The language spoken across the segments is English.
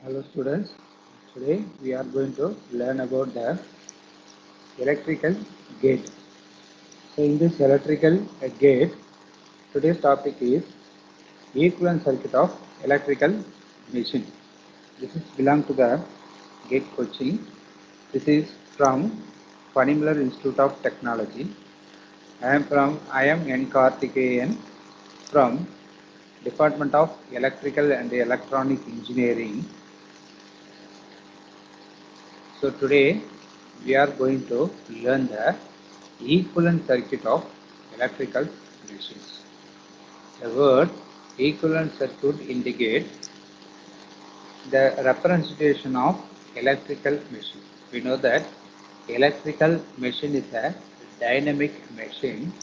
Hello students, today we are going to learn about the electrical gate. So in this electrical gate, today's topic is equivalent circuit of electrical machine. This is belong to the gate coaching. This is from Panimlar Institute of Technology. I am N. Karthikeyan from Department of Electrical and Electronic Engineering. So today we are going to learn the equivalent circuit of electrical machines. The word equivalent circuit indicates the representation of electrical machine. We know that electrical machine is a dynamic machine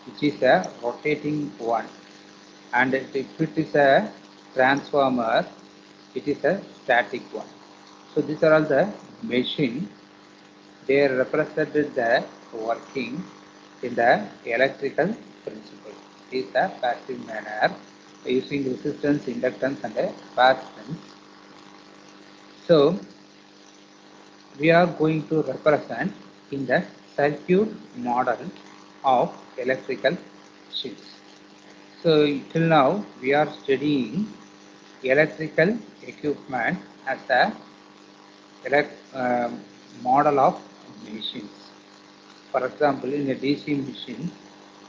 which is a rotating one, and if it is a transformer it is a static one. So these are all the machine. They represented the working in the electrical principle. It is a passive manner using resistance, inductance and capacitance. So we are going to represent in the circuit model of electrical machines. So till now we are studying electrical equipment as a model of machines. For example, in a DC machine,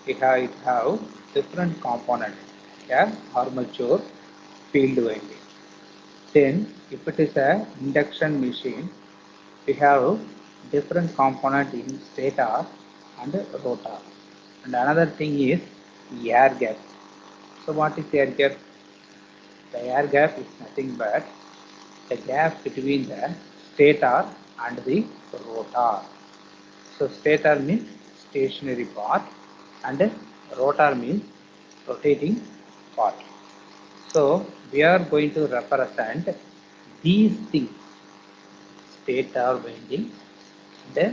it have different components. Yeah, armature, field winding. Then, if it is a induction machine, we have different component in stator and rotor. And another thing is air gap. So, what is air gap? The air gap is nothing but the gap between the stator and the rotor. So stator means stationary part and rotor means rotating part. So we are going to represent these things: stator winding, the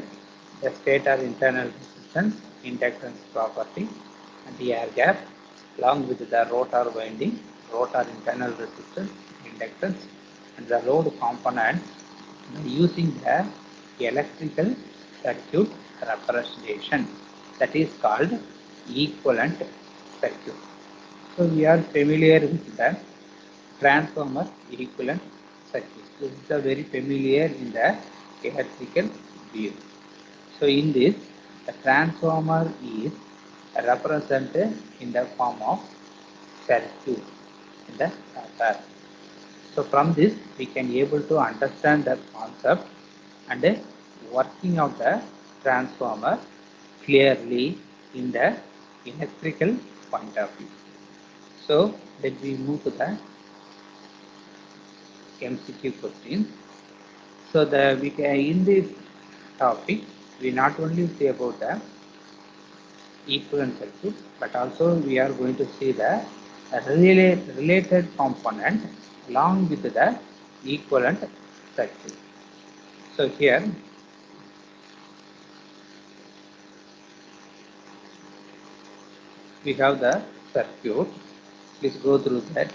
stator internal resistance, inductance property, and the air gap, along with the rotor winding, rotor internal resistance, inductance, and the load component using the electrical circuit representation, that is called equivalent circuit. So we are familiar with the transformer equivalent circuit. This is a very familiar in the electrical view. So in this, the transformer is represented in the form of circuit in the pattern. So from this, we can able to understand the concept and the working of the transformer clearly in the electrical point of view. So let me move to the MCQ questions. So we can, in this topic, we not only see about the equivalent circuit, but also we are going to see the related component along with the equivalent circuit. So here we have the circuit. Please go through that.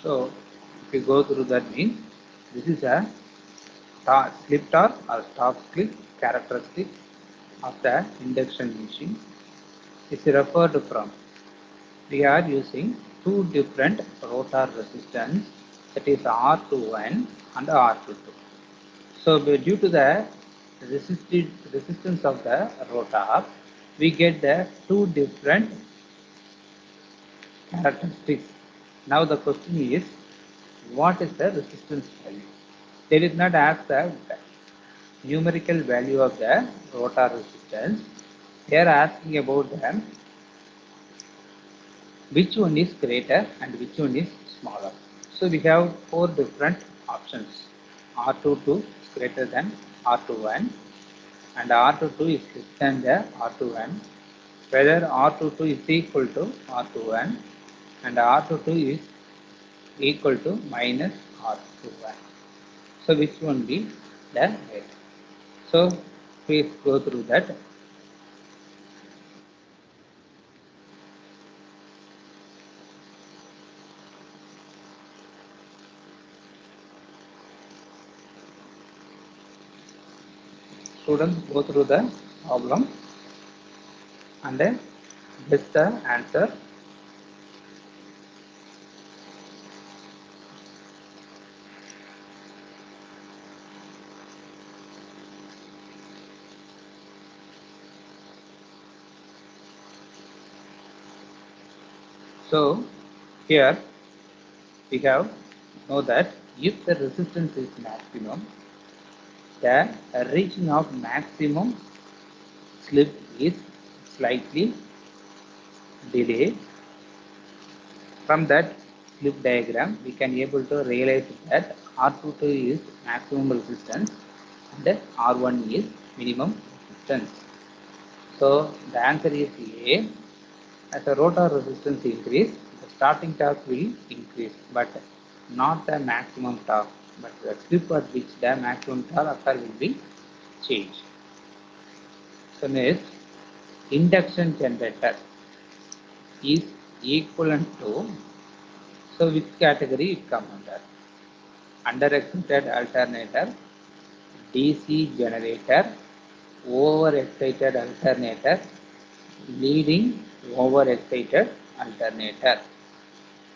So if you go through that means this is a slip torque or stop slip characteristic of the induction machine. It's referred from. We are using two different rotor resistance, that is R21 and R22. So due to the resistance of the rotor, we get the two different characteristics. Now the question is, what is the resistance value? They did not ask the numerical value of the rotor resistance. They are asking about them which one is greater and which one is smaller. So we have four different options. R22 is greater than R21 and R22 is less than the R21. Whether R22 is equal to R21 and R22 is equal to minus R21. So which one be the greater? So Please go through that. Students, go through the problem and then get the answer. So here we have know that if the resistance is maximum, the reaching of maximum slip is slightly delayed. From that slip diagram, we can able to realize that R22 is maximum resistance and R1 is minimum resistance. So the answer is A. As the rotor resistance increase, the starting torque will increase, but not the maximum torque, but the slip at which the maximum torque occur will be changed. So next, induction generator is equivalent to, so which category it comes under? Under-excited alternator, DC generator, over-excited alternator, leading over-excited alternator.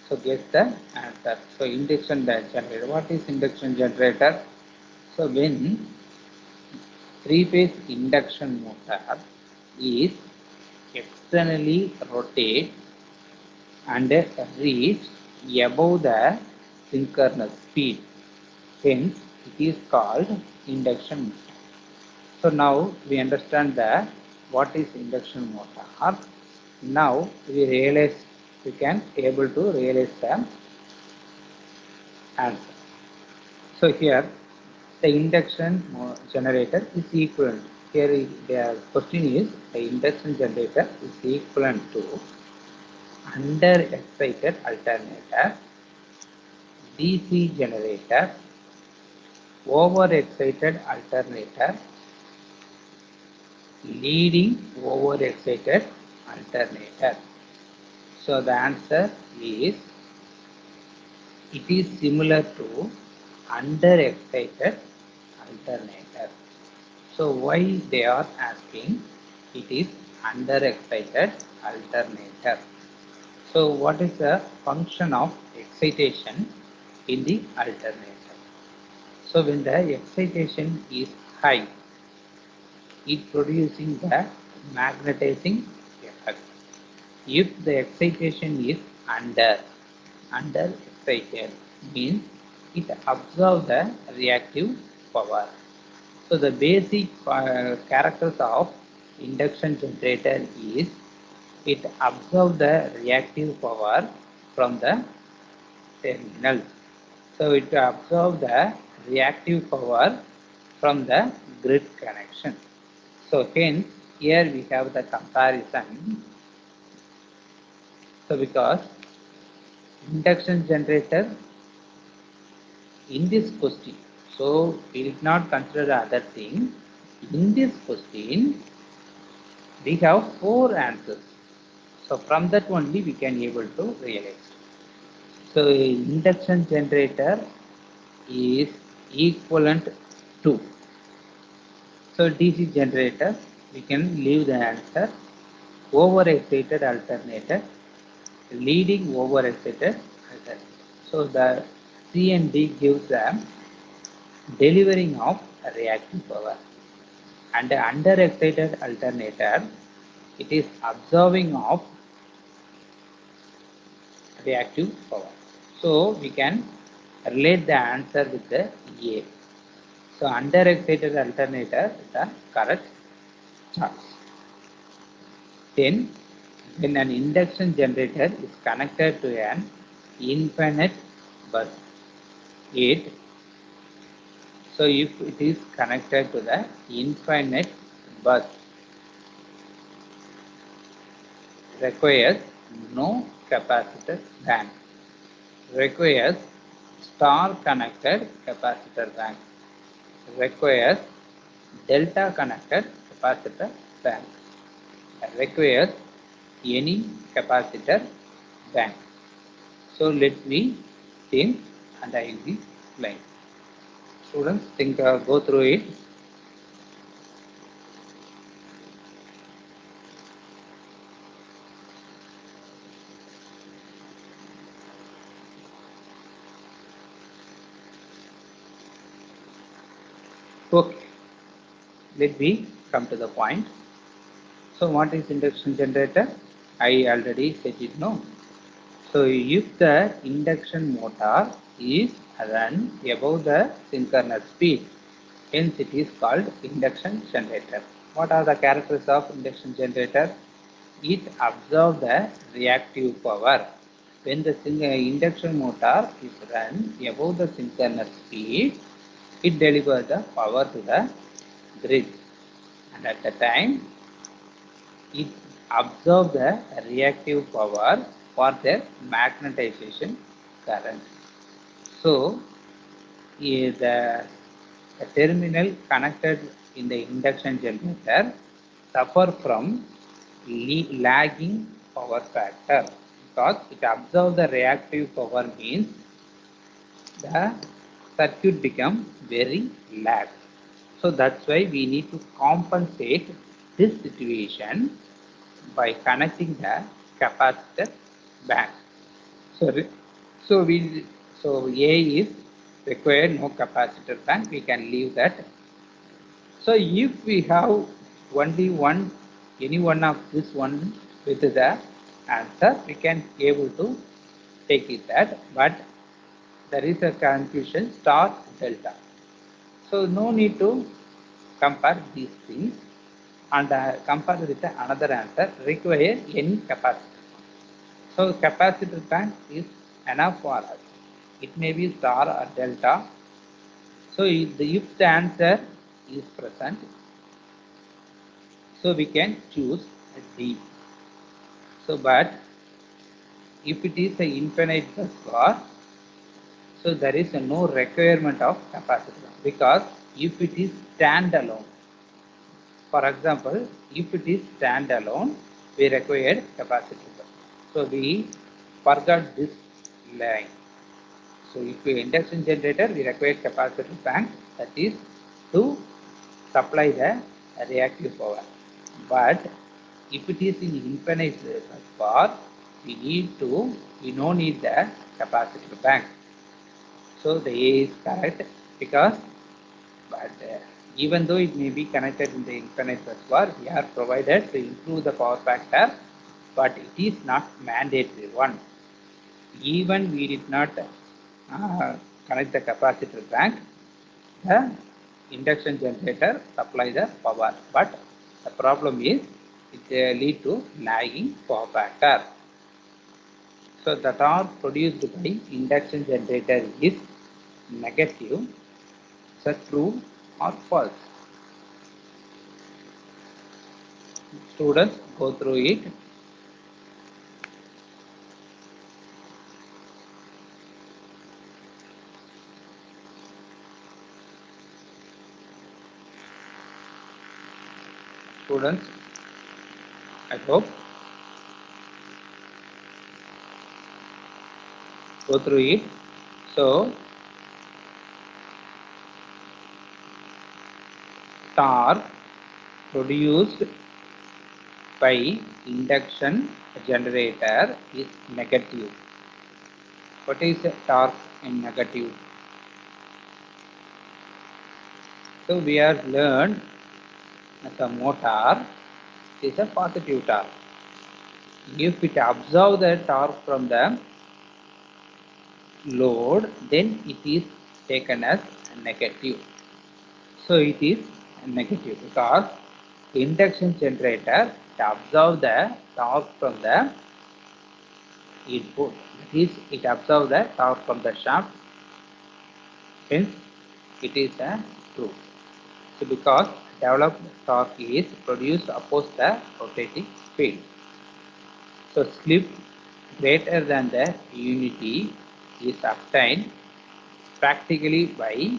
So guess the answer. So induction generator. What is induction generator? So when three-phase induction motor is externally rotate and reach above the synchronous speed, hence it is called induction motor. So now we understand that what is induction motor. Now we realize, we can able to realize the answer. So here the induction generator is equivalent. Here the question is the induction generator is equivalent to under excited alternator, DC generator, over excited alternator, leading over excited alternator. So the answer is, it is similar to under excited alternator. So why they are asking it is under excited alternator. So what is the function of excitation in the alternator? So when the excitation is high, it producing the magnetizing effect. If the excitation is under excited, means it absorbs the reactive power. So the basic characters of induction generator is it absorbs the reactive power from the terminals. So it absorbs the reactive power from the grid connection. So hence here we have the comparison. So because induction generator in this question, so we did not consider the other thing. In this question, we have 4 answers. So from that only we can able to realize. So induction generator is equivalent to. So DC generator, we can leave the answer. Over-excited alternator, leading over-excited alternator. So the C and D gives the delivering of reactive power. And the under-excited alternator, it is absorbing of reactive power. So we can relate the answer with the A. So under-excited alternator is the correct choice. Then when an induction generator is connected to an infinite bus 8, so if it is connected to the infinite bus, requires no capacitor bank, requires star connected capacitor bank, requires delta connected capacitor bank requires any capacitor bank. So let me think and I will explain. Students, think go through it. Okay, let me come to the point. So what is induction generator? I already said it, no. So if the induction motor is run above the synchronous speed, hence it is called induction generator. What are the characteristics of induction generator? It absorbs the reactive power. When the induction motor is run above the synchronous speed, it delivers the power to the grid. And at the time, it absorbs the reactive power for their magnetization current. So, the terminal connected in the induction generator suffer from lagging power factor because it absorbs the reactive power means the circuit become very lag. So that's why we need to compensate this situation by connecting the capacitor bank. So, so we so A is required no capacitor bank. We can leave that. So if we have only one, any one of this one with the answer, we can able to take it that. But there is a confusion star delta. So no need to compare these things and compare with another answer require any capacitor. So capacitor bank is enough for us. It may be star or delta. So if the answer is present, so we can choose D. So but if it is an infinite bus bar, so there is no requirement of capacitor because if it is standalone, for example, if it is standalone, we required capacitor. So we forgot this line. So if we induction generator, we require capacitor bank, that is to supply the reactive power. But if it is in infinite bar, we no need the capacitor bank. So the A is correct because, but even though it may be connected in the infinite bus bar, we are provided to improve the power factor, but it is not mandatory one. Even we did not connect the capacitor bank, the induction generator supply the power, but the problem is it lead to lagging power factor. So the torque produced by induction generator is negative. Is that true or false? Students, go through it. Students, I hope go through it. So torque produced by induction generator is negative. What is torque in negative? So we have learned that a motor is a positive torque. If it absorbs the torque from the load, then it is taken as negative. So it is negative because the induction generator absorbs the torque from the input. That is, it absorbs the torque from the shaft. Hence, it is a true. So because developed torque is produced opposite the rotating field. So slip greater than the unity is obtained practically by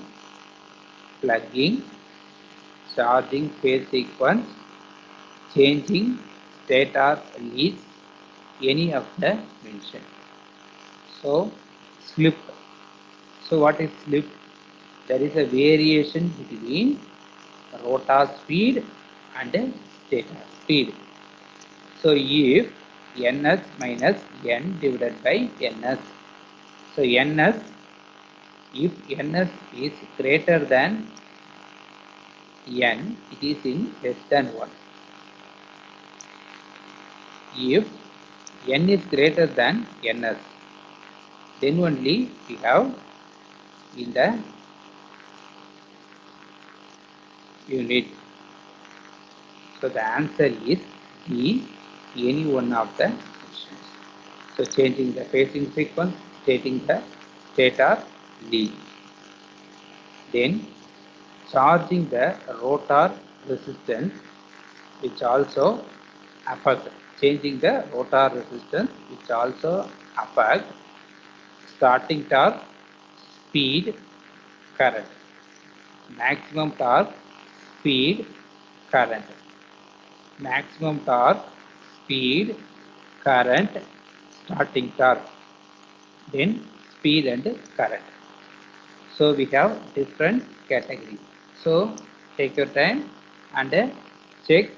plugging charging phase sequence, changing state or leads, any of the mentioned. So slip. So what is slip? There is a variation between rotor speed and stator speed. So if ns minus n divided by ns. So ns, if ns is greater than n, it is in less than 1. If n is greater than ns, then only we have in the unit. So the answer is D, any one of the options. So changing the phasing sequence, stating the stator lead. Then charging the rotor resistance, which also affect, changing the rotor resistance, which also affect starting torque, speed, current, maximum torque, speed, current, maximum torque, speed, current, starting torque, then speed and current. So we have different categories. So take your time and check.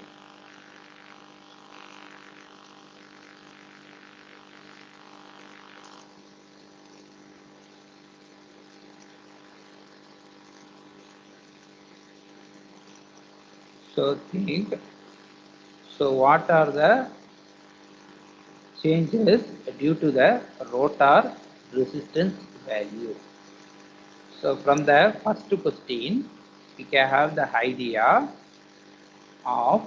So think. So what are the changes due to the rotor resistance value? So from the first question, we can have the idea of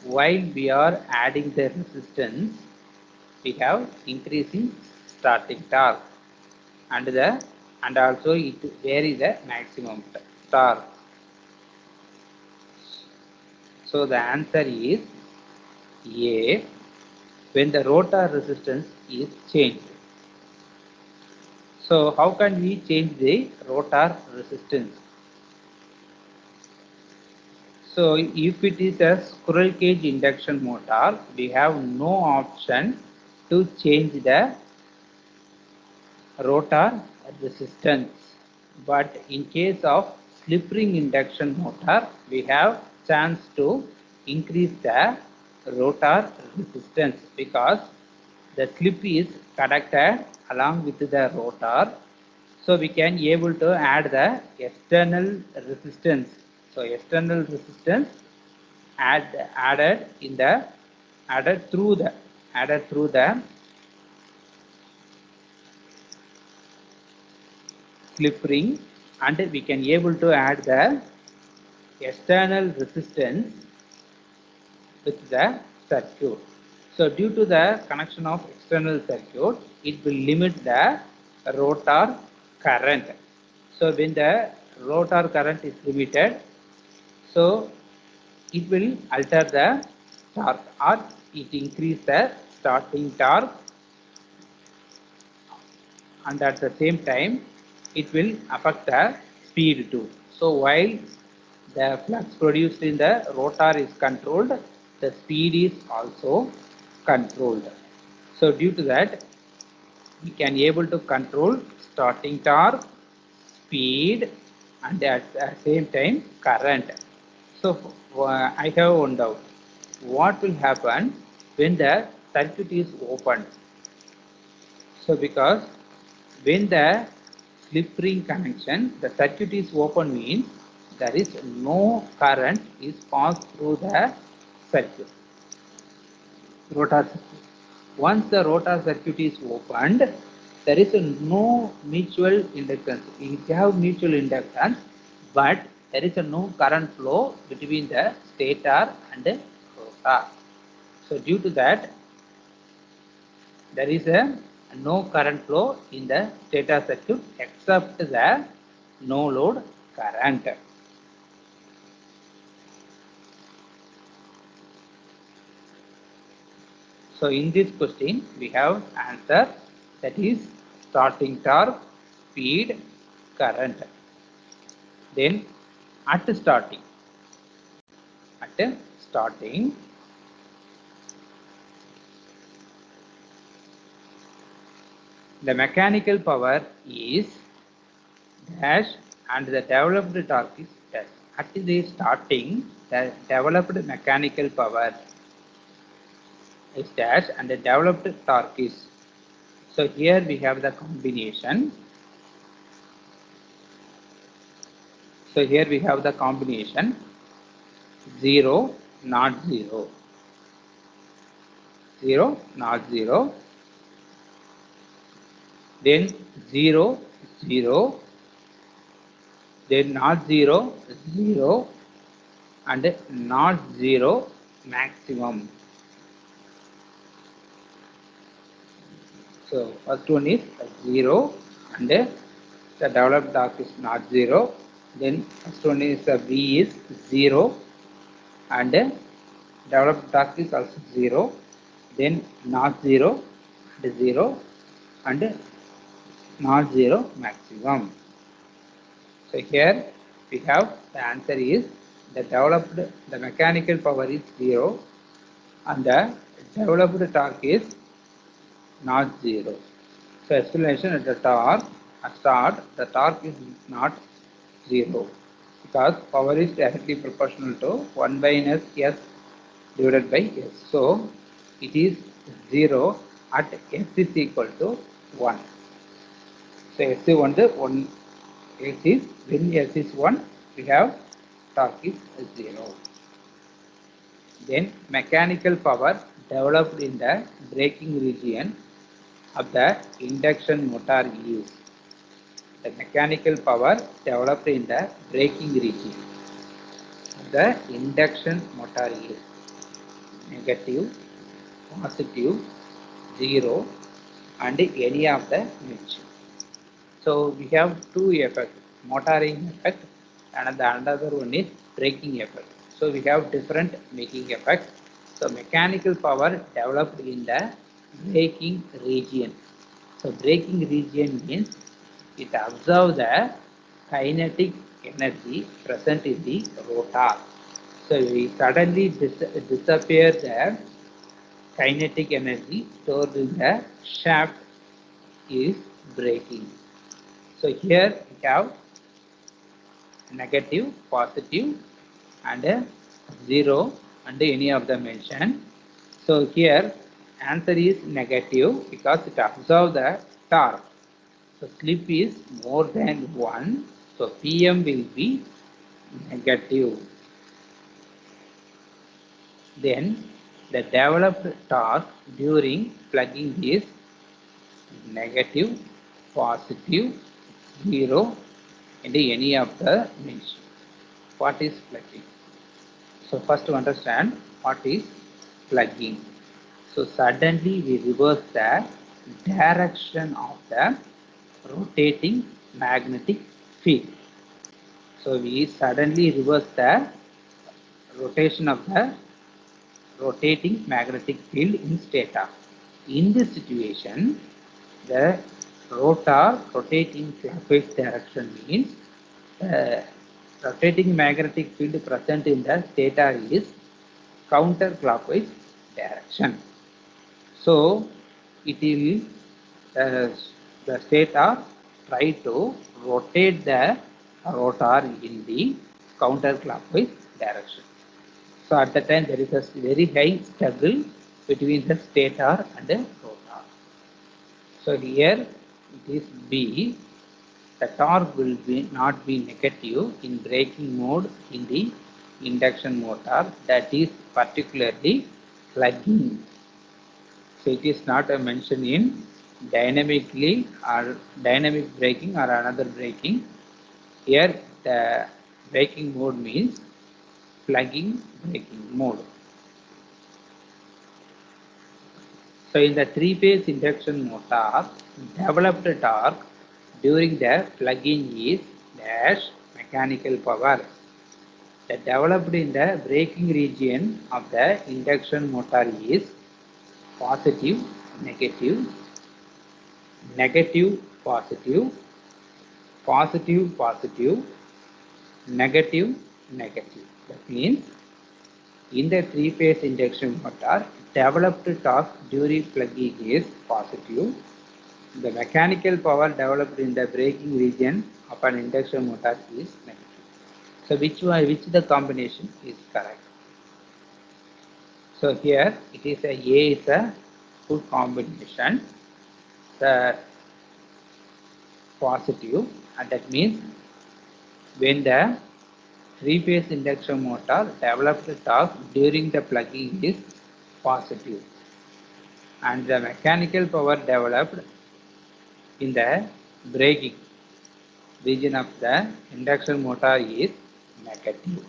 while we are adding the resistance, we have increasing starting torque and also it varies the maximum torque. So the answer is A, when the rotor resistance is changed. So how can we change the rotor resistance? So if it is a squirrel cage induction motor, we have no option to change the rotor resistance. But in case of slip ring induction motor, we have chance to increase the rotor resistance because the slip is connected along with the rotor. So we can able to add the external resistance. So external resistance added in the added through the slip ring, and we can able to add the external resistance with the circuit. So due to the connection of external circuit, it will limit the rotor current. So when the rotor current is limited, so it will alter the torque or it increase the starting torque, and at the same time it will affect the speed too. So while the flux produced in the rotor is controlled, the speed is also controlled. So due to that, we can able to control starting torque, speed, and at the same time current. So I have one doubt. What will happen when the circuit is opened? So because when the slip ring connection, the circuit is open means there is no current is passed through the circuit, rotor circuit. Once the rotor circuit is opened, there is no mutual inductance. We have mutual inductance, but there is no current flow between the stator and the rotor. So due to that, there is no current flow in the stator circuit except the no load current. So in this question we have answer, that is starting torque, speed, current. Then at starting. At starting, the mechanical power is dash and the developed torque is dash. At the starting, the developed mechanical power is dash and the developed torque is. So here we have the combination. So here we have the combination 0, not 0, 0, not 0, then 0, 0, then not 0, 0, and not 0 maximum. So first one is 0 and the developed torque is not 0. Then first one is V is 0 and developed torque is also 0. Then not 0 and 0 and not 0 maximum. So here we have the answer is the mechanical power is 0 and the developed torque is not 0. So explanation at the start the torque is not 0 because power is directly proportional to 1 by s divided by s. So it is 0 at s is equal to 1. So s is 1 s is when s is 1 we have torque is 0. Then mechanical power developed in the braking region of the induction motor is the mechanical power developed in the braking region of the induction motor is negative, positive, 0 and any of the mentioned. So we have two effects, motoring effect and the another one is braking effect. So we have different making effects. So mechanical power developed in the braking region. So braking region means it absorbs the kinetic energy present in the rotor. So we suddenly disappear the kinetic energy stored in the shaft is braking. So here we have negative, positive and 0 and any of the mentioned. So here answer is negative because it absorbs the torque. So slip is more than 1. So PM will be negative. Then the developed torque during plugging is negative, positive, 0 and any of the mentioned. What is plugging? So first to understand what is plugging. So suddenly we reverse the direction of the rotating magnetic field. So we suddenly reverse the rotation of the rotating magnetic field in stator. In this situation, the rotor rotating clockwise direction means the rotating magnetic field present in the stator is counterclockwise direction. So it will the stator try to rotate the rotor in the counterclockwise direction. So at the time there is a very high struggle between the stator and the rotor. So here it is B. The torque will not be negative in braking mode in the induction motor, that is particularly plugging. So it is not a mention in dynamically or dynamic braking or another braking. Here the braking mode means plugging braking mode. So in the three-phase induction motor, developed torque during the plug-in is dash mechanical power. The developed in the braking region of the induction motor is positive, negative, negative, positive, positive, positive, negative, negative. That means in the three-phase induction motor, developed torque during plugging is positive. The mechanical power developed in the braking region of an induction motor is negative. So which the combination is correct? So here it is a is a full combination, the positive, and that means when the three-phase induction motor developed torque during the plugging is positive, and the mechanical power developed in the braking region of the induction motor is negative.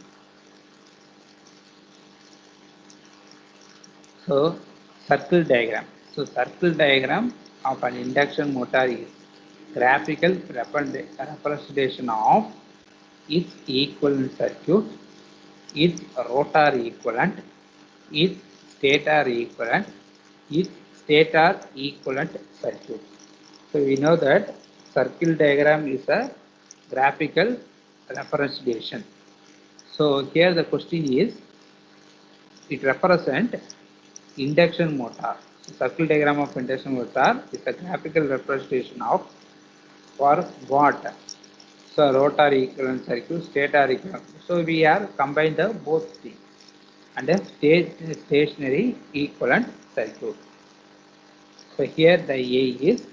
So circle diagram. So circle diagram of an induction motor is graphical representation of its equivalent circuit, its rotor equivalent, its stator equivalent, its stator equivalent circuit. So we know that circle diagram is a graphical representation. So here the question is, it represents induction motor. So circle diagram of induction motor is a graphical representation of for what? So rotor equivalent circuit, stator equivalent. So we are combined the both things and a stationary equivalent circuit. So here the A is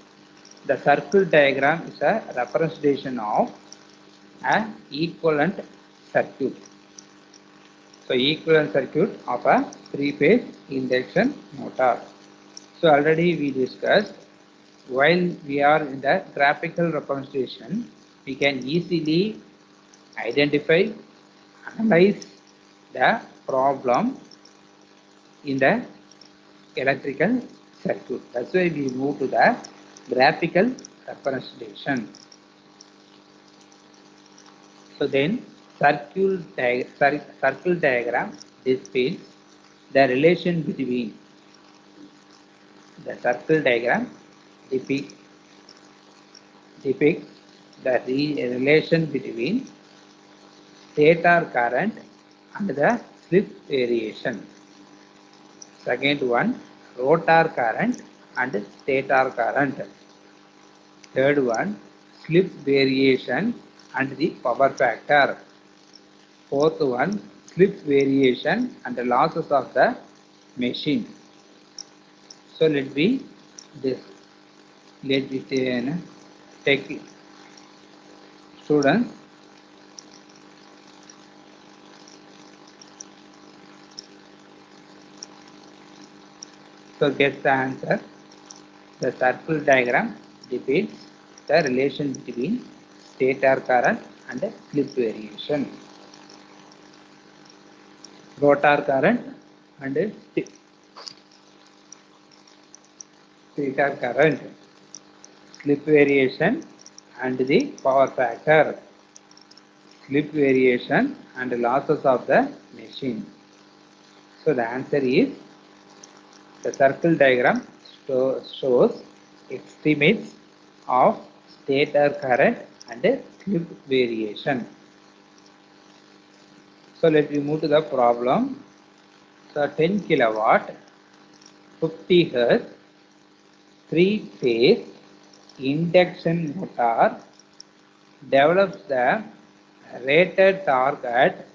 the circle diagram is a representation of an equivalent circuit. So equivalent circuit of a three-phase induction motor. So already we discussed, while we are in the graphical representation, we can easily identify, analyze the problem in the electrical circuit. That's why we move to the graphical representation. So then circle diagram displays the relation between the circle diagram depicts the relation between stator current and the slip variation. Second one, rotor current and stator current. Third one, slip variation and the power factor. Fourth one, slip variation and the losses of the machine. So let me take students. So get the answer. The circle diagram depicts the relation between stator current and slip variation. Rotor current and stator current, slip variation and the power factor, slip variation and losses of the machine. So the answer is the circle diagram shows estimates of stator current and slip variation. So let me move to the problem. So 10 kilowatt, 50 hertz, three-phase induction motor develops the rated torque at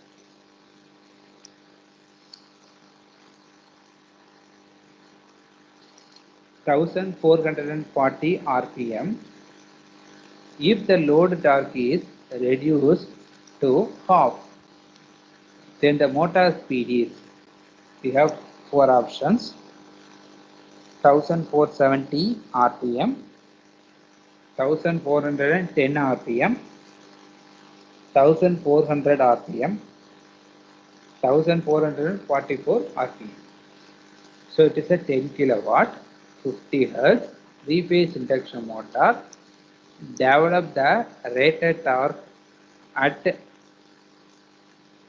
1440 rpm if the load torque is reduced to half. Then the motor speed is, we have four options: 1470 rpm, 1410 rpm, 1400 rpm, 1444 rpm. So it is a 10 kilowatt, 50 hertz, three-phase induction motor. Develop the rated torque at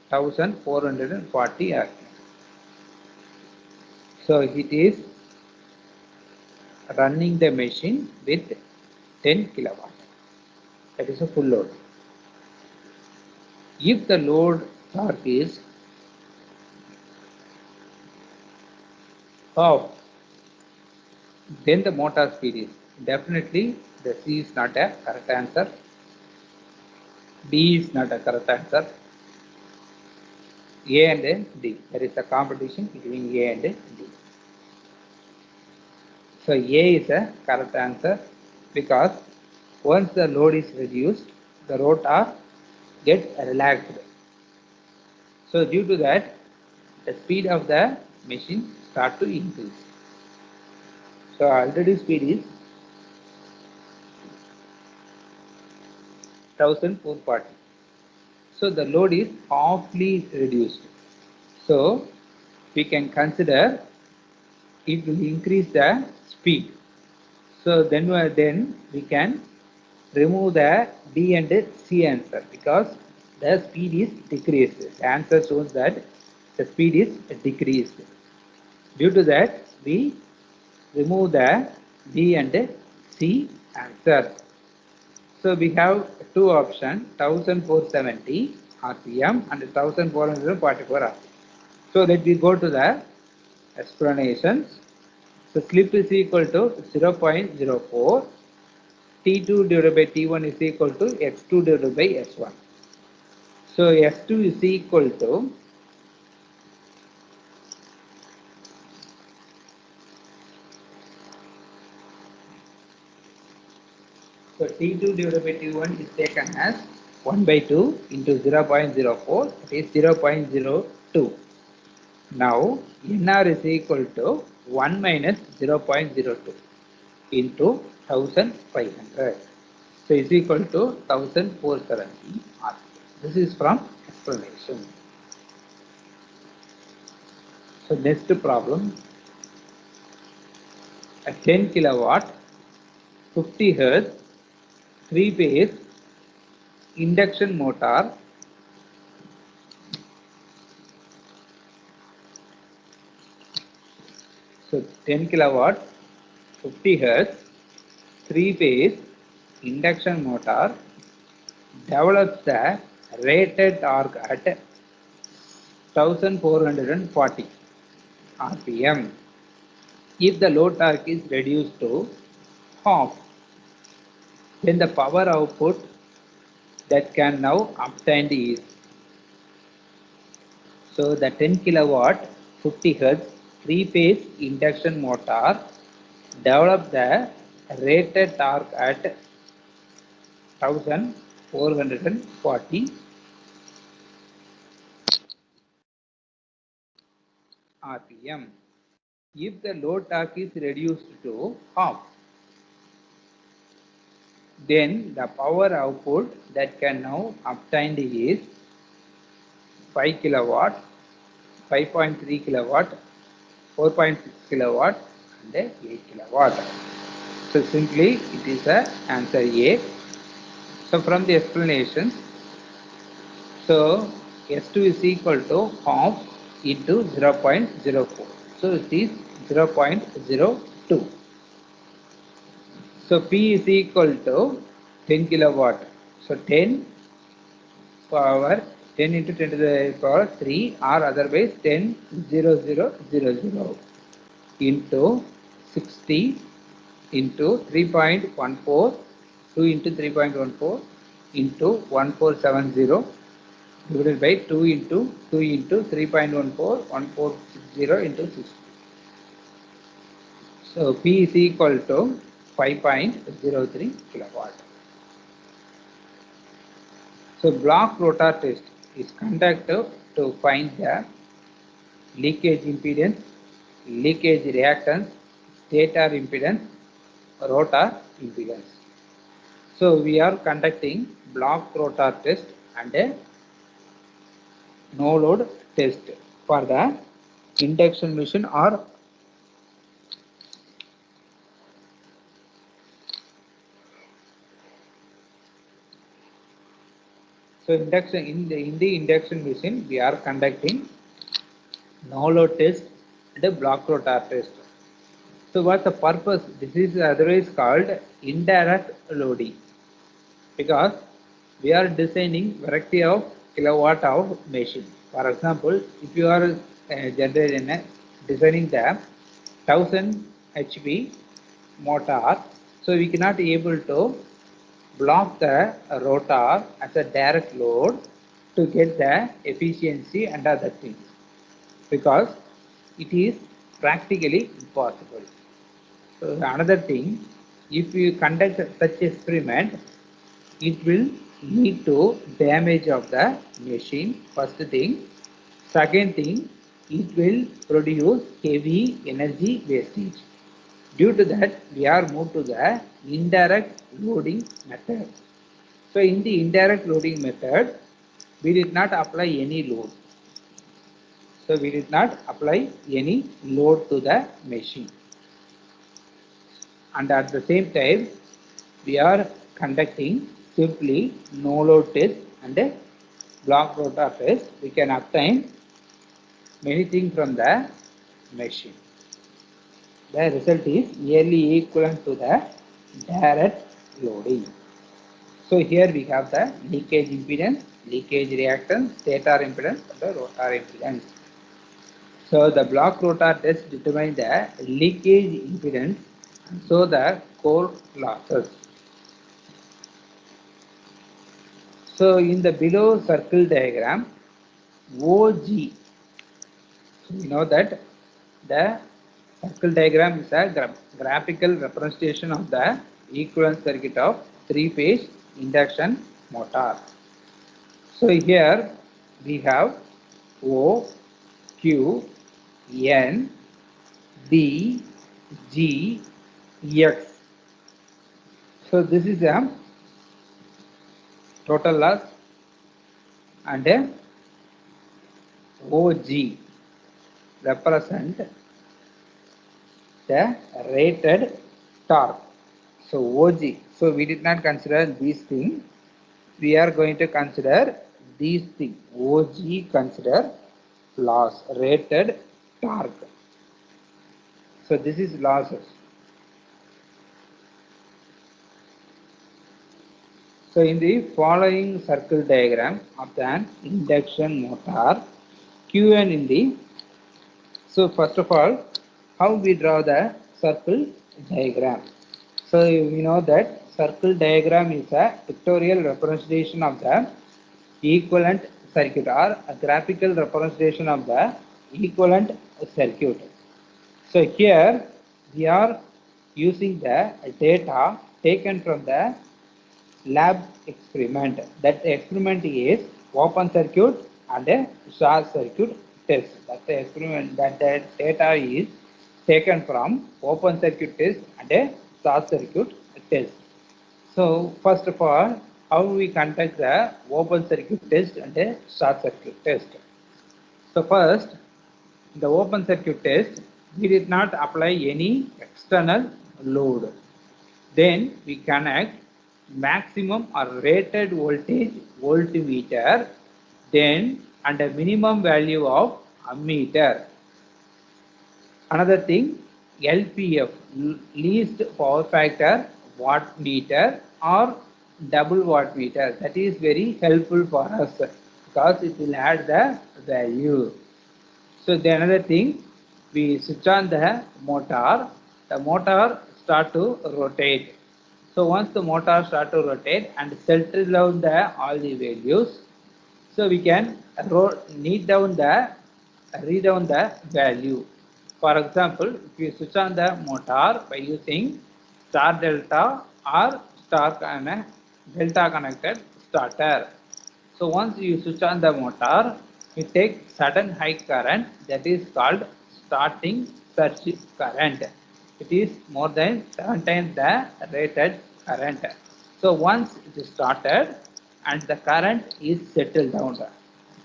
1440 rpm. So it is running the machine with 10 kilowatt. That is a full load. If the load torque is half, then the motor speed is definitely the C is not a correct answer. D is not a correct answer. A and D. There is a competition between A and D. So A is a correct answer because once the load is reduced, the rotor gets relaxed. So due to that, the speed of the machine start to increase. So already speed is 1440. So the load is halfly reduced. So we can consider it will increase the speed. So then we can remove the D and C answer because the speed is decreased. The answer shows that the speed is decreased. Due to that, we remove the D and C answer. So we have two options 1470 RPM and 1444 RPM. So let me go to the explanations. So slip is equal to 0.04, T2 divided by T1 is equal to X2 divided by S1. So S2 is equal to so T2 divided by T1 is taken as 1 by 2 into 0.04, that is 0.02. Now NR is equal to 1 minus 0.02 into 1500. So is equal to 1470 RPM. This is from explanation. So next problem, a 10 kilowatt 50 hertz 3 phase induction motor so 10 kilowatt 50 hertz 3 phase induction motor develops the rated torque at 1440 rpm if the load torque is reduced to half, then the power output that can now obtained is so the 10 kilowatt 50 hertz 3 phase induction motor develop the rated torque at 1440 rpm. If the load torque is reduced to half, then the power output that can now obtained is 5 kilowatt, 5.3 kilowatt, 4.6 kilowatt and 8 kilowatt. So simply it is the answer A. So from the explanation, so S2 is equal to half into 0.04. So it is 0.02. So P is equal to 10 kilowatt. So 10 power 10 into 10 to the power 3 or otherwise 10 0 into 60 into 3.14 2 into 3.14 into 1470 divided by 2 into 3.14 1460 into 60. So P is equal to 5.03 kilowatt. So block rotor test is conducted to find the leakage impedance, leakage reactance, stator impedance, rotor impedance. So we are conducting block rotor test and a no load test for the induction machine or so induction in the induction machine we are conducting no load test and a block rotor test. So what's the purpose? This is otherwise called indirect loading because we are designing variety of kilowatt of machine. For example, if you are designing the 1000 HP motor, so we cannot able to block the rotor as a direct load to get the efficiency and other things, because it is practically impossible. So another thing, if you conduct such experiment, it will lead to damage of the machine, first thing. Second thing, it will produce heavy energy wastage. Due to that, we are moved to the indirect loading method. So in the indirect loading method, we did not apply any load. So we did not apply any load to the machine. And at the same time, we are conducting simply no load test and a block rotor test. We can obtain many things from the machine. The result is nearly equivalent to the direct loading. So here we have the leakage impedance, leakage reactance, stator impedance, and the rotor impedance. So the block rotor test determines the leakage impedance, so the core losses. So in the below circle diagram, OG, so we know that the circle diagram is a graphical representation of the equivalent circuit of three-phase induction motor. So here we have O, Q, N, D, G, X. So this is a total loss, and a OG represent the rated torque. So OG. So we did not consider these things. We are going to consider these things. OG consider loss, rated torque. So this is losses. So in the following circle diagram of an induction motor, Qn in the, so first of all, how we draw the circle diagram. So we know that circle diagram is a pictorial representation of the equivalent circuit, or a graphical representation of the equivalent circuit. So here we are using the data taken from the lab experiment. That experiment is open circuit and a short circuit test. That the experiment, that the data is taken from open circuit test and a short circuit test. So first of all, how we conduct the open circuit test and a short circuit test. So first, the open circuit test, we did not apply any external load. Then we connect maximum or rated voltage voltmeter, then and a minimum value of ammeter. Another thing, LPF, least power factor wattmeter or double wattmeter. That is very helpful for us because it will add the value. So the another thing, we switch on the motor start to rotate. So once the motor start to rotate and settle down the all the values, so we can read down the value. For example, if you switch on the motor by using star delta or delta connected starter. So once you switch on the motor, it takes sudden high current, that is called starting surge current. It is more than 7 times the rated current. So once it is started and the current is settled down.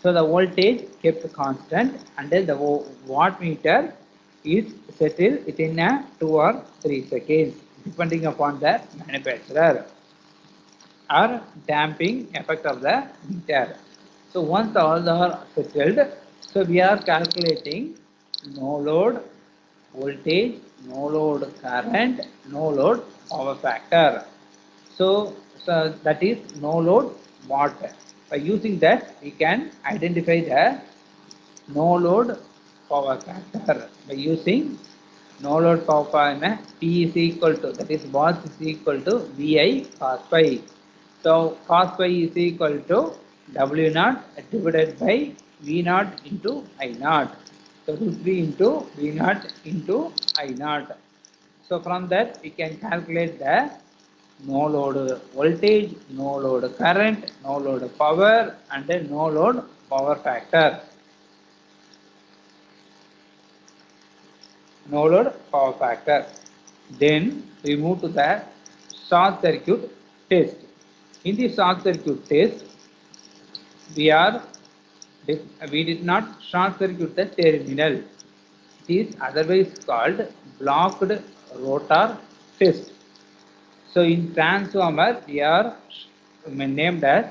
So the voltage kept constant and then the wattmeter is settled within a 2 or 3 seconds depending upon the manufacturer, or damping effect of the meter. So once all are settled, so we are calculating no load voltage, no load current, no load power factor. So that is no load watt. By using that, we can identify the no load power factor. By using no load power factor, P is equal to, that is watts is equal to VI cos phi. So cos phi is equal to W naught divided by V naught into I naught. So root 3 into V naught into I naught. So from that we can calculate the no load voltage, no load current, no load power and then no load power factor. No load power factor. Then we move to the short circuit test. In the short circuit test, we are we did not short circuit the terminal. It is otherwise called blocked rotor test. So in transformer, we are named as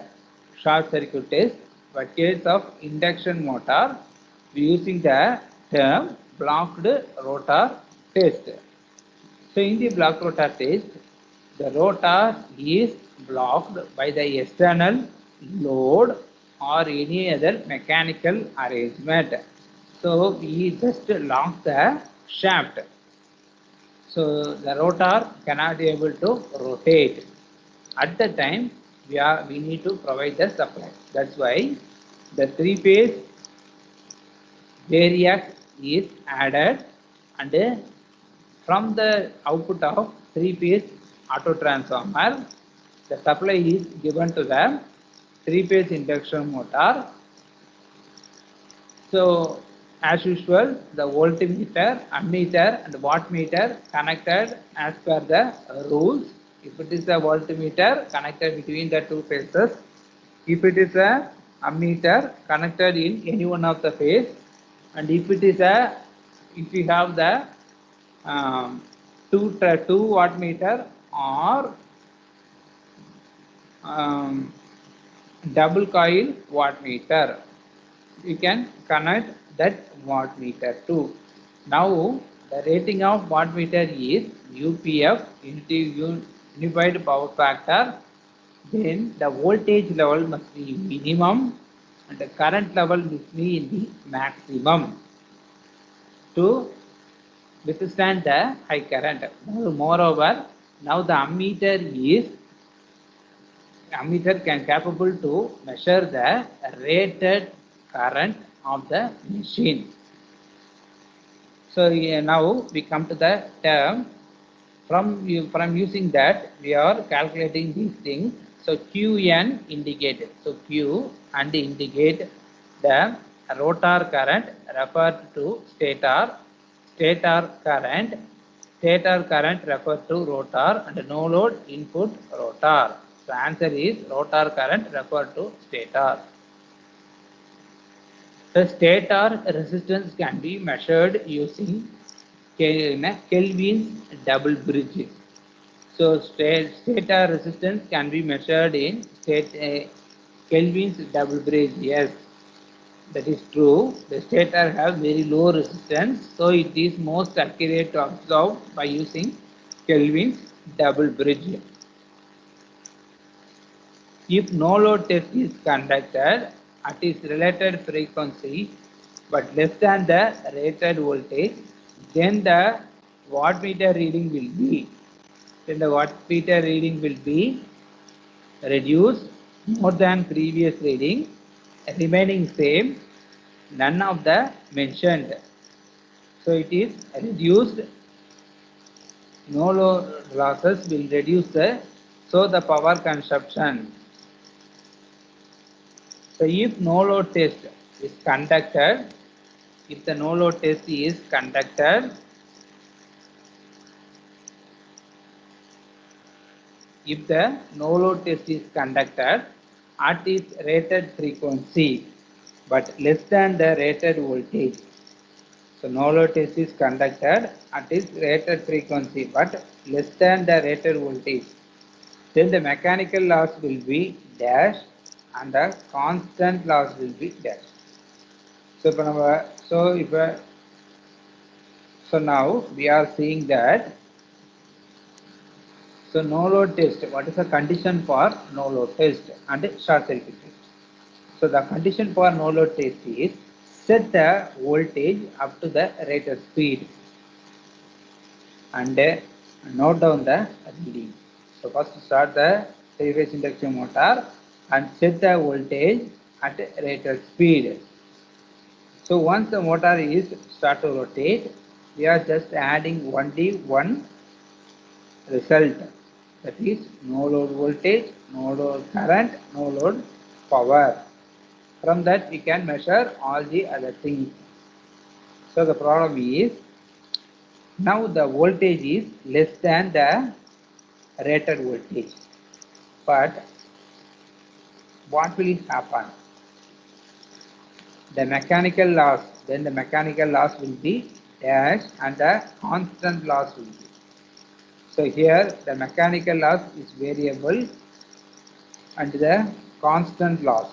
short circuit test. But case of induction motor, we using the term blocked rotor test. So in the blocked rotor test, the rotor is blocked by the external load or any other mechanical arrangement. So we just lock the shaft. So the rotor cannot be able to rotate. At the time we need to provide the supply. That's why the three-phase variac is added and from the output of three-phase auto transformer, the supply is given to the three-phase induction motor. So as usual, the voltmeter, ammeter and wattmeter connected as per the rules. If it is a voltmeter connected between the two phases, if it is a ammeter connected in any one of the phase, and if it is a, if you have the um, two wattmeter or um, double coil wattmeter, you can connect that wattmeter too. Now the rating of wattmeter is UPF unified power factor. Then the voltage level must be minimum and the current level must be in the maximum to withstand the high current. Moreover, now the ammeter can capable to measure the rated current of the machine. So now we come to the term from using that we are calculating these things. So Qn indicated. So Q and indicate the rotor current referred to stator, stator current referred to rotor and no load input rotor. So answer is rotor current referred to stator. The stator resistance can be measured using Kelvin's double bridge. So stator resistance can be measured in Kelvin's double bridge. Yes, that is true. The stator have very low resistance, so it is most accurate to observe by using Kelvin's double bridge. If no load test is conducted at its related frequency but less than the rated voltage, then the wattmeter reading will be reduced more than previous reading, remaining same, none of the mentioned. So it is reduced, no load losses will reduce the power consumption. So if no load test is conducted, if the no load test is conducted, if the no load test is conducted at its rated frequency but less than the rated voltage. So no load test is conducted at its rated frequency but less than the rated voltage. Then the mechanical loss will be dash and the constant loss will be dash. So so now we are seeing that. So no load test. What is the condition for no load test and short circuit test? So the condition for no load test is set the voltage up to the rated speed and note down the reading. So first start the three-phase induction motor and set the voltage at rated speed. So once the motor is start to rotate, we are just adding only one result, that is no load voltage, no load current, no load power. From that we can measure all the other things. So the problem is now the voltage is less than the rated voltage. But what will happen? The mechanical loss, then the mechanical loss will be dash and the constant loss will be. So here the mechanical loss is variable and the constant loss.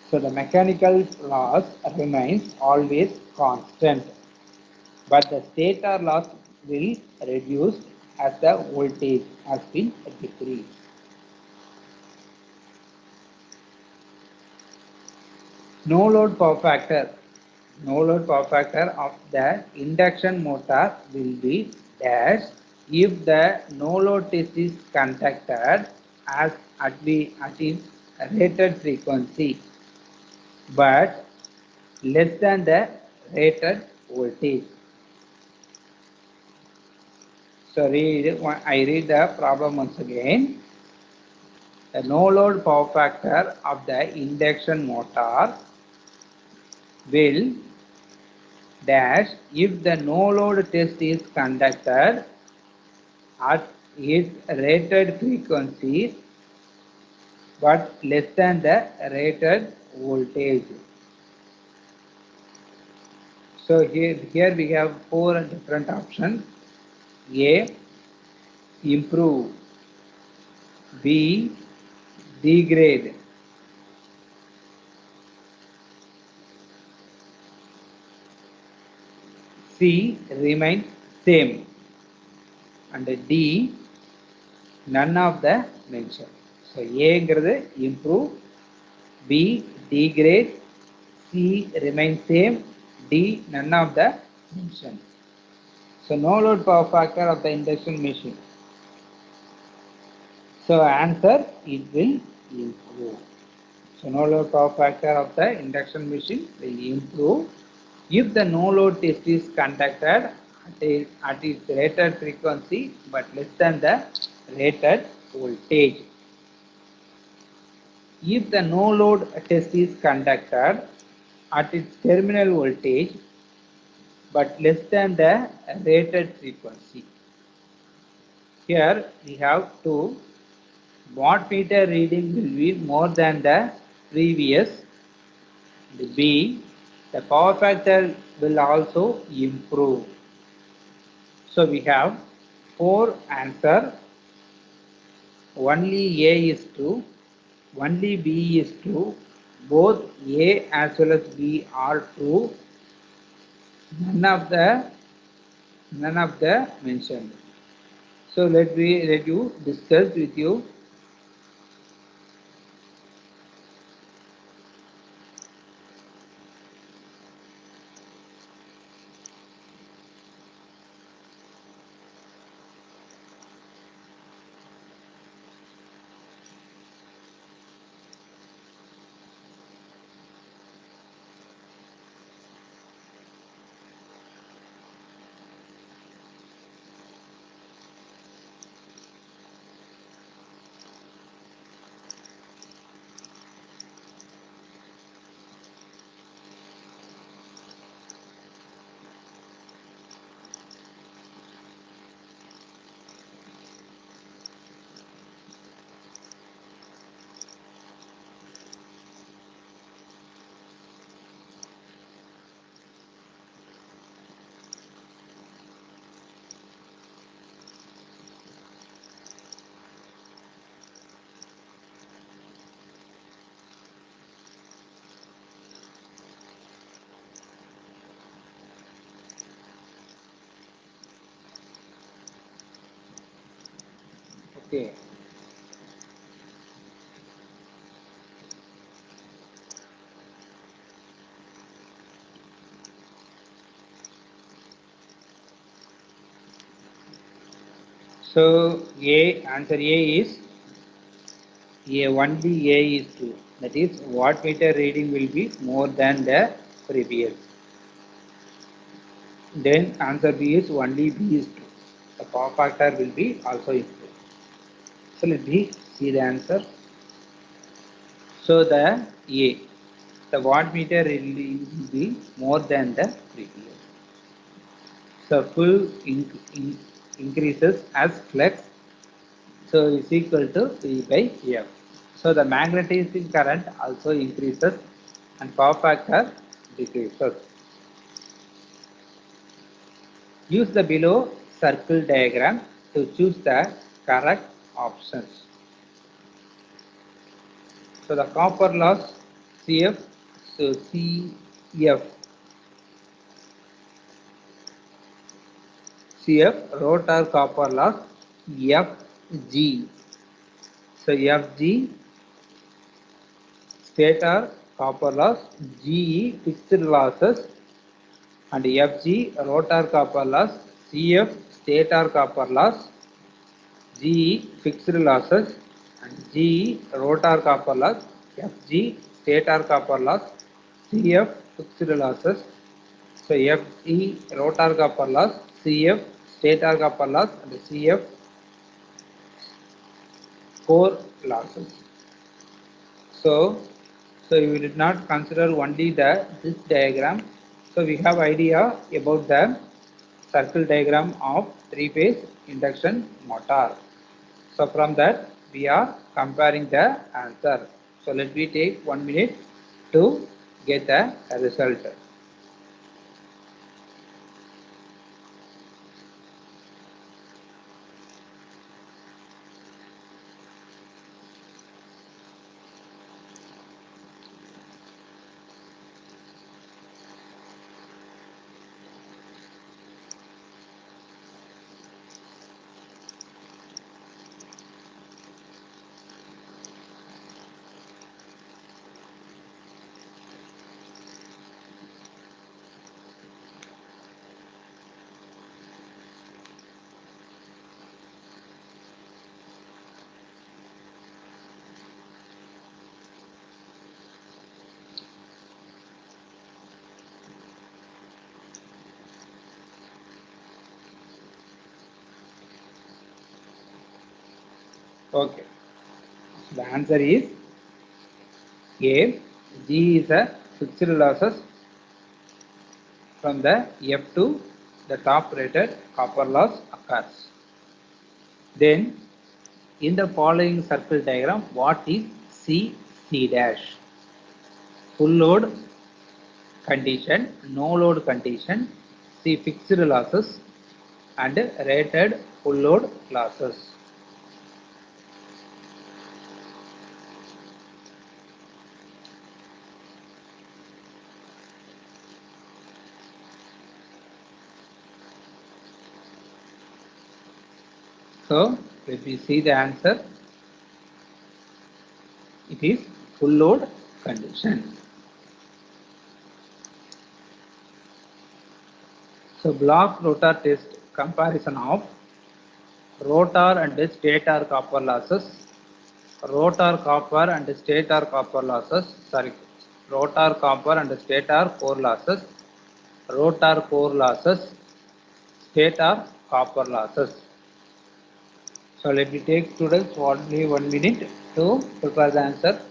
So the mechanical loss remains always constant, but the stator loss will reduce as the voltage has been decreased. No load power factor. No load power factor of the induction motor will be dash if the no load test is conducted as at its rated frequency but less than the rated voltage. So I read the problem once again. The no load power factor of the induction motor will dash if the no load test is conducted at its rated frequency but less than the rated voltage. So here we have four different options. A. Improve. B. Degrade. C. Remain same. And D. None of the mentioned. So A ங்கிறது improve, B degrade, C remain same, D none of the mentioned. So no load power factor of the induction machine. So answer, it will improve. So no load power factor of the induction machine will improve if the no load test is conducted at its rated frequency but less than the rated voltage. If the no load test is conducted at its terminal voltage but less than the rated frequency. Here we have two. Wattmeter reading will be more than the previous. B. The power factor will also improve. So we have four answer. Only A is true. Only B is true. Both A as well as B are true. None of the mentioned. So let you discuss with you. Okay. So answer A is A, only A is true. That is, wattmeter reading will be more than the previous. Then answer B is only B is true. The power factor will be also improved. So let me see the answer. So the A, the wattmeter reading will be more than the previous. So full increases as flex, so is equal to V by F. So the magnetic current also increases and power factor decreases. Use the below circle diagram to choose the correct options. So the copper loss CF, so CF, rotor copper loss FG. So FG stator copper loss, GE fixed losses, and FG rotor copper loss, CF stator copper loss, GE fixed losses, and GE rotor copper loss, FG stator copper loss, CF fixed losses. So FE rotor copper loss, CF stator copper loss, and CF core losses. So, we did not consider only this diagram. So we have idea about the circle diagram of three-phase induction motor. So from that we are comparing the answer. So let me take 1 minute to get the result. Okay. So the answer is A. G is a fixed losses from the F to the top rated copper loss occurs. Then in the following circle diagram, what is C dash? Full load condition, no load condition, C fixed losses and rated full load losses. So let me see the answer. It is full load condition. So block rotor test comparison of rotor and stator copper losses, rotor copper and stator copper losses, rotor copper and stator core losses, rotor core losses, stator copper losses. So let me take students only 1 minute to prepare the answer.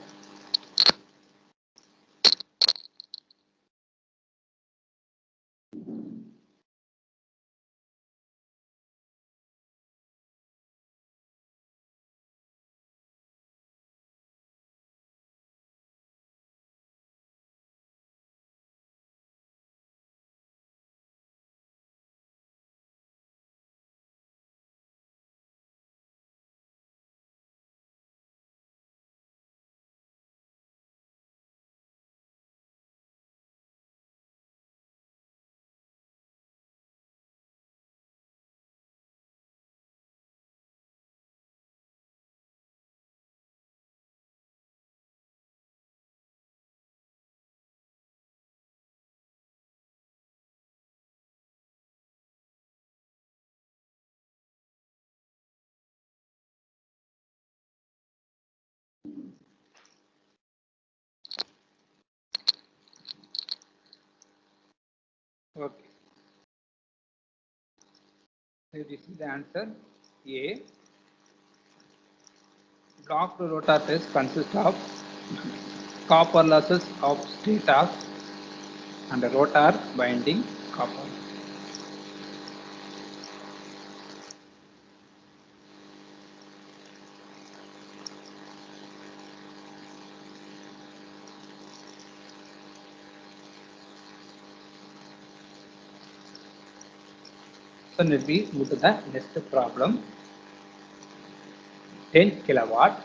Okay. So this is the answer. A. Blocked rotor test consists of copper losses of stator and rotor binding copper. So let me move to the next problem. 10 kilowatt,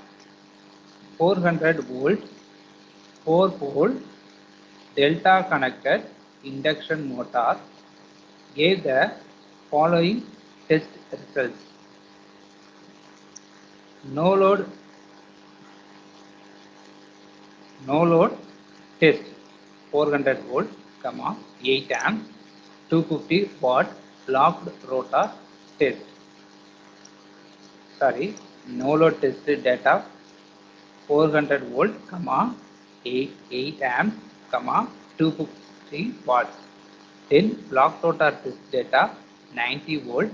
400 volt, 4 pole, delta connected induction motor gave the following test results. No load, no load test 400 volt, 8 amps, 250 watt locked rotor test. Sorry, no load test data 400 volt, 8 amps, 250 watts. Then block rotor test data 90 volt,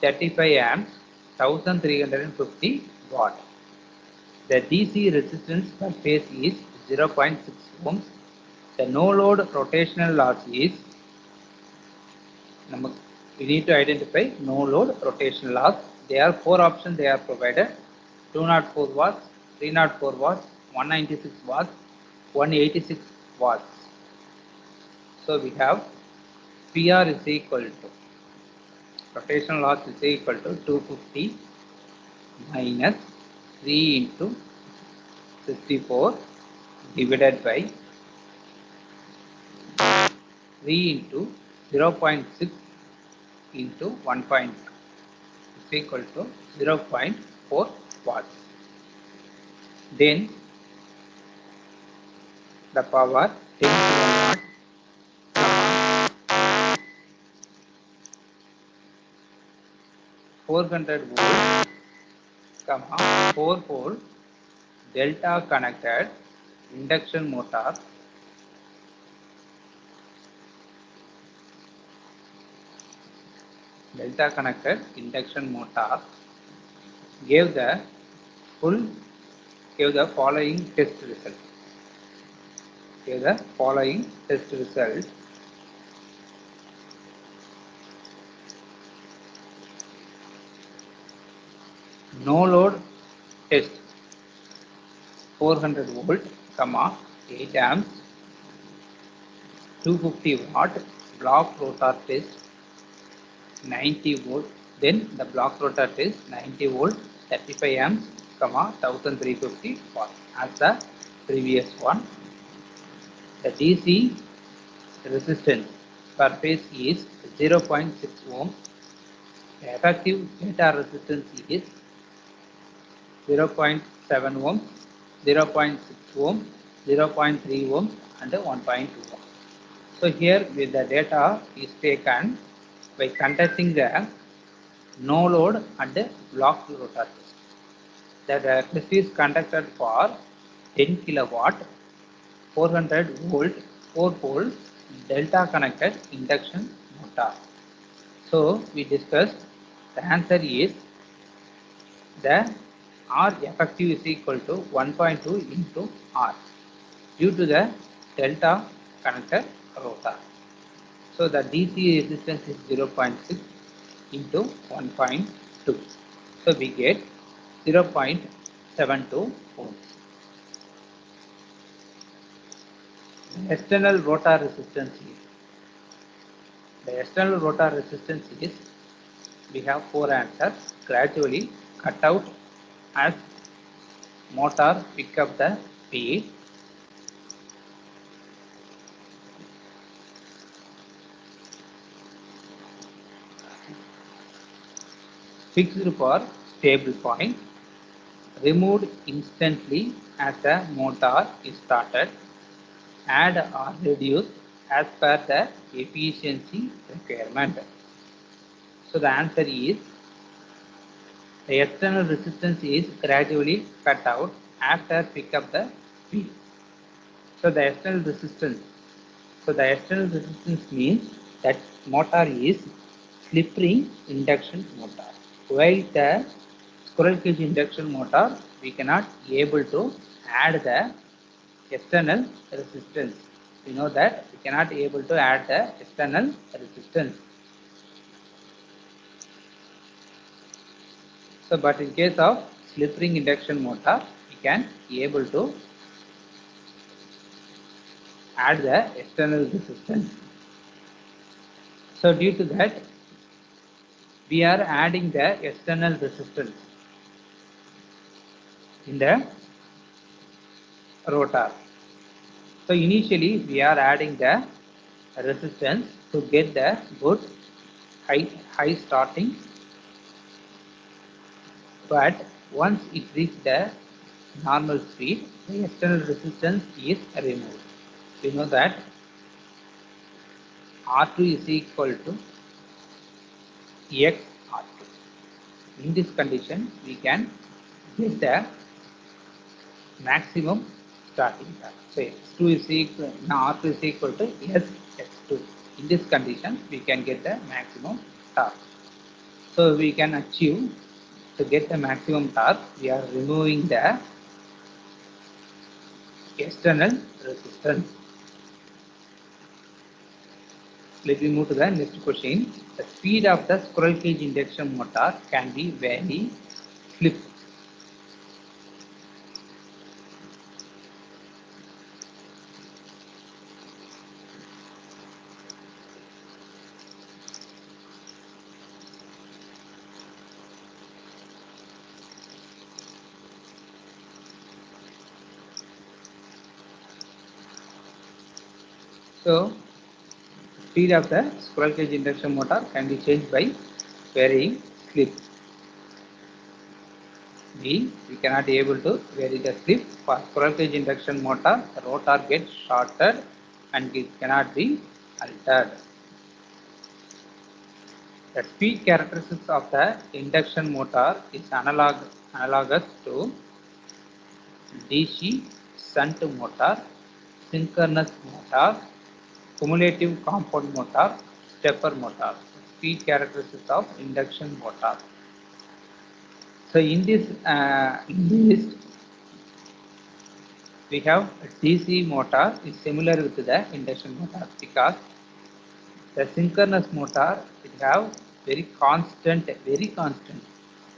35 amps, 1350 watt. The DC resistance per phase is 0.6 ohms. The no load rotational loss is, we need to identify no load rotational loss. There are 4 options they are provided: 204 watts, 304 watts, 196 watts, 186 watts. So we have PR is equal to, rotational loss is equal to 250 minus 3 into 64 divided by 3 into 0.6 into 1.2 is equal to 0.4 watts. Then the power 10 kilowatt, 400 volt, 4 pole delta connected induction motor gave the full gave the following test result. No load test 400 volt, 8 amps, 250 watt block rotor test 90 volt. Then the block rotor test 90 volt, 35 amps, 1350 watt. As the previous one, the DC resistance per phase is 0.6 ohm. The effective data resistance is 0.7 ohm, 0.6 ohm, 0.3 ohm, and 1.2 ohm. So here with the data is taken by conducting the no load and block rotor test. The test is conducted for 10 kilowatt, 400 volt, 4 pole delta connected induction motor. So we discussed the answer is the R effective is equal to 1.2 into R due to the delta connected rotor. So the DC resistance is 0.6 into 1.2. So we get 0.72 ohms. External rotor resistance is, the external rotor resistance is, we have 4 answers. Gradually cut out as motor pick up the speed. Fixed for stable point. Removed instantly as the motor is started. Add or reduce as per the efficiency requirement. So the answer is, the external resistance is gradually cut out after pick up the speed. So the external resistance So the external resistance means that motor is slip ring induction motor. While the squirrel cage induction motor, we cannot able to add the external resistance. We know that we cannot able to add the external resistance. So, but in case of slip ring induction motor, we can be able to add the external resistance. So, due to that, we are adding the external resistance in the rotor. So, initially we are adding the resistance to get the good high starting, but once it reaches the normal speed, the external resistance is removed. We know that R2 is equal to X R2. In this condition, we can get the maximum starting torque. So X2 is equal, now R2 is equal to SX2. In this condition, we can get the maximum torque. So we can achieve, to get the maximum torque, we are removing the external resistance. Let me move to the next question. The speed of the squirrel cage induction motor can be very slip. So speed of the squirrel cage induction motor can be changed by varying slip. B. We cannot be able to vary the slip. For squirrel cage induction motor, the rotor gets shorted and it cannot be altered. The speed characteristics of the induction motor is analogous to DC shunt motor, synchronous motor, cumulative compound motor, stepper motor. Speed characteristics of induction motor. So in this list, we have a DC motor is similar with the induction motor because the synchronous motor it have very constant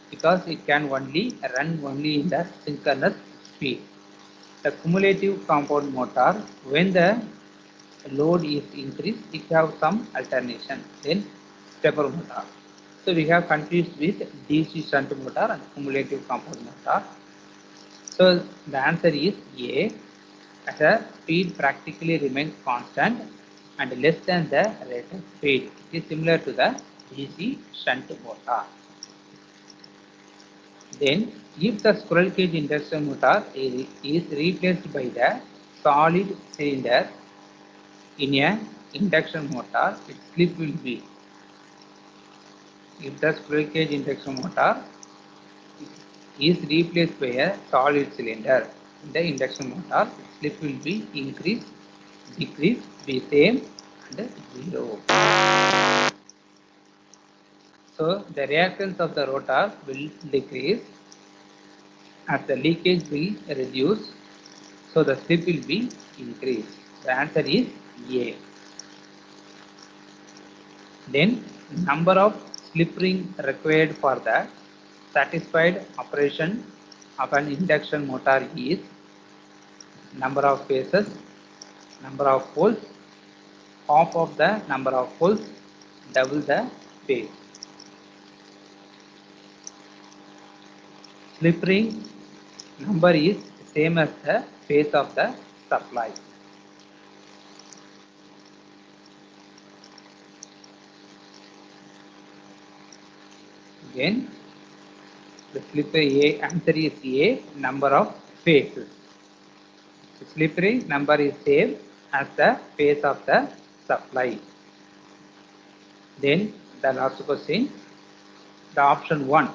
because it can only run only in the synchronous speed. The cumulative compound motor, when the load is increased, it have some alternation in stepper motor. So we have confused with DC shunt motor and cumulative compound motor. So the answer is A, as a speed practically remains constant and less than the rated speed. It is similar to the DC shunt motor. Then, if the squirrel cage induction motor is replaced by the solid cylinder in a induction motor, its slip will be. If the squirrel cage induction motor is replaced by a solid cylinder in the induction motor, its slip will be increase, decrease, be same and 0. So the reactance of the rotor will decrease as the leakage will reduce, so the slip will be increased. The answer is A. Then number of slip ring required for the satisfied operation of an induction motor is number of phases, number of poles, half of the number of poles, double the phase. Slip ring number is same as the phase of the supply. Again, the slip A answer is A, number of phases. The slip ring number is same as the phase of the supply. Then the last question, the option 1,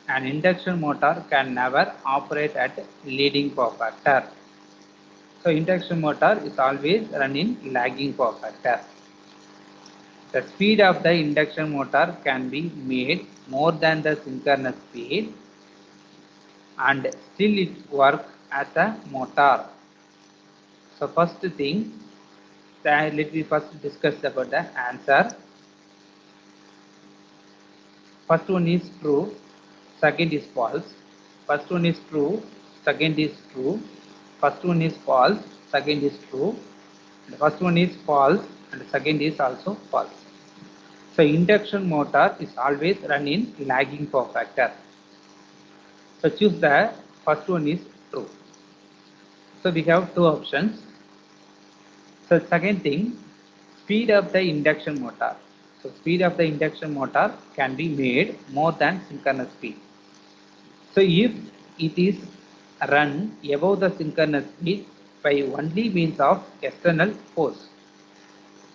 an induction motor can never operate at leading power factor. So induction motor is always run in lagging power factor. The speed of the induction motor can be made more than the synchronous speed and still it works as a motor. So first thing, let me first discuss about the answer. First one is true, second is false. First one is true, second is true. First one is false, second is true. The first one is false and the second is also false. So induction motor is always run in lagging power factor. So choose the first one is true. So we have two options. So second thing, speed of the induction motor. So speed of the induction motor can be made more than synchronous speed. So if it is run above the synchronous speed by only means of external force.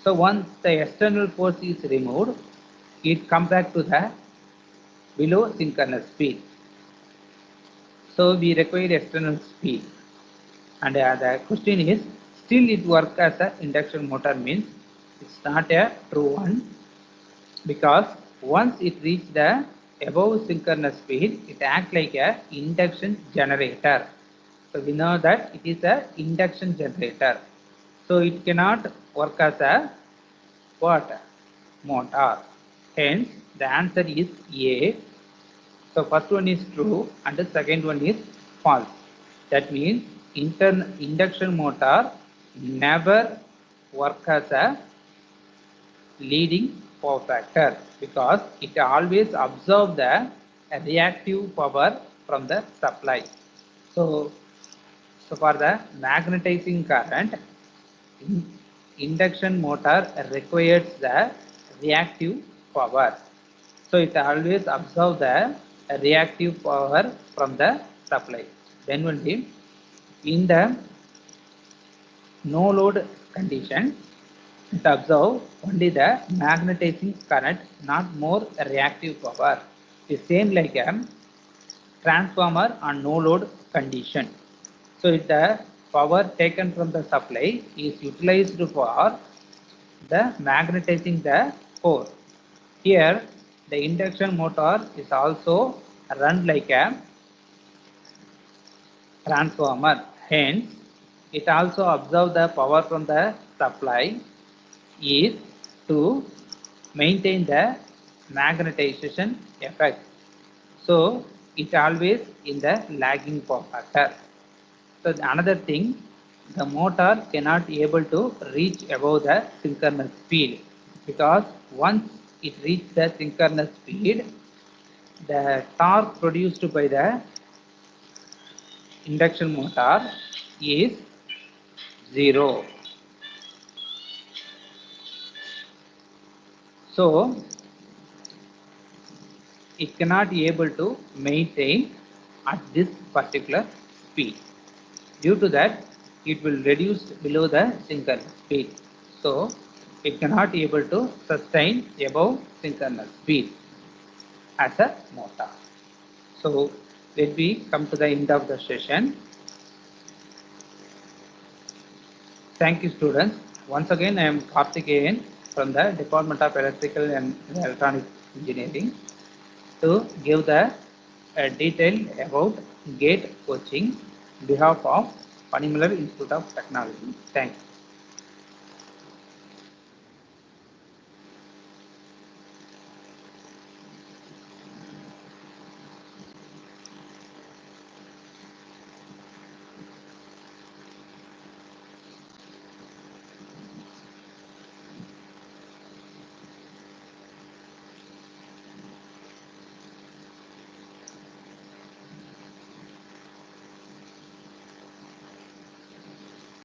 So once the external force is removed, it comes back to the below synchronous speed. So we require external speed. And the question is, still it works as an induction motor means it's not a true one, because once it reaches the above synchronous speed, it acts like a induction generator. So we know that it is a induction generator. So it cannot work as a what? Motor. Hence the answer is A. So first one is true and the second one is false. That means induction motor never work as a leading power factor, because it always absorb the reactive power from the supply. So, for the magnetizing current, induction motor requires the reactive power. So it always absorb the reactive power from the supply. Then only in the no load condition, it absorb only the magnetizing current, not more reactive power. The same like a transformer on no load condition. So if the power taken from the supply is utilized for the magnetizing the core. Here the induction motor is also run like a transformer. Hence, it also absorbs the power from the supply is to maintain the magnetization effect. So, it always in the lagging power factor. So, another thing, the motor cannot be able to reach above the synchronous speed, because once it reaches the synchronous speed, the torque produced by the induction motor is 0. So it cannot be able to maintain at this particular speed. Due to that, it will reduce below the synchronous speed. So it cannot be able to sustain above synchronous speed as a motor. So let me come to the end of the session. Thank you, students. Once again, I am Karthikeyan from the Department of Electrical and Electronic Engineering to give the detail about GATE coaching on behalf of Panimmalar Institute of Technology. Thank you.